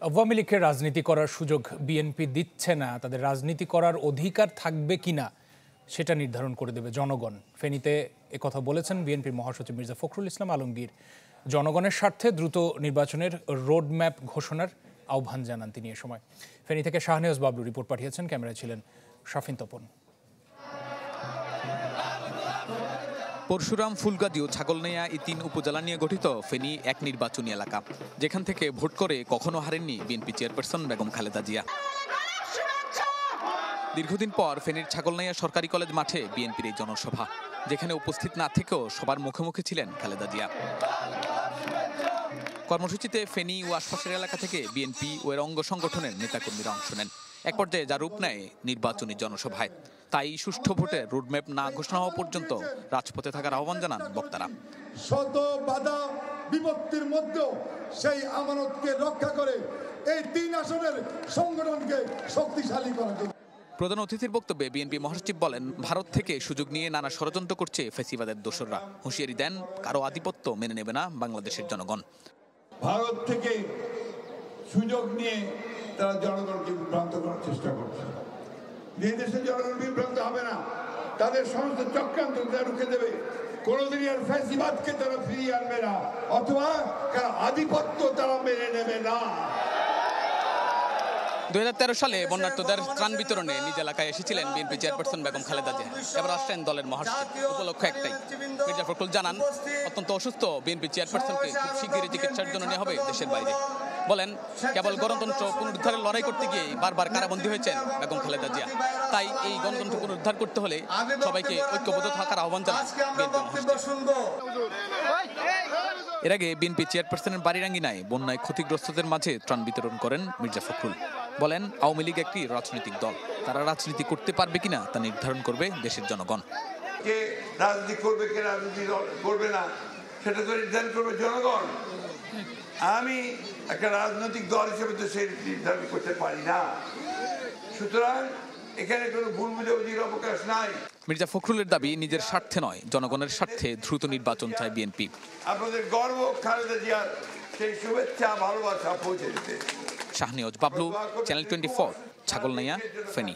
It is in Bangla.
আওয়ামী লীগের রাজনীতি করার সুযোগ বিএনপি দিচ্ছে না, তাদের রাজনীতি করার অধিকার থাকবে কিনা সেটা নির্ধারণ করে দেবে জনগণ। ফেনীতে একথা বলেছেন বিএনপির মহাসচিব মির্জা ফখরুল ইসলাম আলমগীর। জনগণের স্বার্থে দ্রুত নির্বাচনের রোডম্যাপ ঘোষণার আহ্বান জানান তিনি। এ সময় ফেনী থেকে শাহনেওয়াজ বাবলু রিপোর্ট পাঠিয়েছেন, ক্যামেরায় ছিলেন শাফিন তপন। পরশুরাম, ফুলগাজী ও ছাগলনাইয়া এই তিন উপজেলা নিয়ে গঠিত ফেনী এক নির্বাচনী এলাকা, যেখান থেকে ভোট করে কখনো হারেননি বিএনপি চেয়ারপারসন বেগম খালেদা জিয়া। দীর্ঘদিন পর ফেনীর ছাগলনাইয়া সরকারি কলেজ মাঠে বিএনপির এই জনসভা, যেখানে উপস্থিত না থেকেও সবার মুখে মুখে ছিলেন খালেদা জিয়া। কর্মসূচিতে ফেনী ও আশপাশের এলাকা থেকে বিএনপি ও এর অঙ্গ সংগঠনের নেতাকর্মীরা অংশ নেন। এক পর্যায়ে যা রূপ নেয় নির্বাচনী জনসভায়। তাই সুষ্ঠু ভোটের রোডম্যাপ না ঘোষণা হওয়া পর্যন্ত রাজপথে থাকার আহ্বান জানান বক্তারা। শত বাধা বিপত্তির মধ্যেও সেই আমানতকে রক্ষা করে এই তিন আসনের সংগঠনকে শক্তিশালী করার জন্য। প্রধান অতিথির বক্তব্যে বিএনপি মহাসচিব বলেন, ভারত থেকে সুযোগ নিয়ে নানা ষড়যন্ত্র করছে ফ্যাসিবাদের দোসররা। হুঁশিয়ারি দেন, কারো আধিপত্য মেনে নেবে না বাংলাদেশের জনগণ। ভারত থেকে সুযোগ নিয়ে তারা জনগণকে বিভ্রান্ত করার চেষ্টা করছে। এই দেশের জনগণ বিভ্রান্ত হবে না, তাদের সমস্ত চক্রান্ত তারা রুখে দেবে। কোনোদিনই আর ফ্যাসিবাদকে তারা ফিরিয়ে আনবে না, অথবা কারো আধিপত্য তারা মেনে নেবে না। 2013 সালে বন্যার্তদের ত্রাণ বিতরণে নিজ এলাকায় এসেছিলেন বিএনপি চেয়ারপারসন বেগম খালেদা জিয়া। এবার আসছেন দলের মহাসচিব। উপলক্ষ একটাই, মির্জা ফখরুল জানান, অত্যন্ত অসুস্থ বিএনপি চেয়ারপারসনকে খুব শিগগিরই চিকিৎসার জন্য নেওয়া হবে দেশের বাইরে। বলেন, কেবল গণতন্ত্র পুনরুদ্ধারের লড়াই করতে গিয়ে বারবার কারাবন্দী হয়েছেন বেগম খালেদা জিয়া। তাই এই গণতন্ত্র পুনরুদ্ধার করতে হলে সবাইকে ঐক্যবদ্ধ থাকার আহ্বান জানান বিএনপি মহাসচিব। এর আগে বিএনপি চেয়ারপারসনের বাড়িরাঙ্গিনায় বন্যায় ক্ষতিগ্রস্তদের মাঝে ত্রাণ বিতরণ করেন মির্জা ফখরুল। বলেন, আওয়ামী লীগ একটি রাজনৈতিক দল, তারা রাজনীতি করতে পারবে কিনা তা নির্ধারণ করবে দেশের জনগণ। কে রাজনীতি করবে, কে রাজনীতি করবে না, সেটা তো নির্ধারণ করবে জনগণ। আমি একটা রাজনৈতিক দল হিসেবে তো সেই নির্ধারণ করতে পারি না। সুতরাং এখানে কোনো ভুল বুঝাবুঝির অবকাশ নাই। মির্জা ফখরুলের দাবি, নিজের স্বার্থে নয়, জনগণের স্বার্থে দ্রুত নির্বাচন চায় বিএনপি। আপনাদের গর্ব খালেদা জিয়ার সেই শুভেচ্ছা ভালোবাসা পৌঁছে দিতে। শাহনেওয়াজ বাবলু, চ্যানেল 24, ছাগলনাইয়া, ফেনী।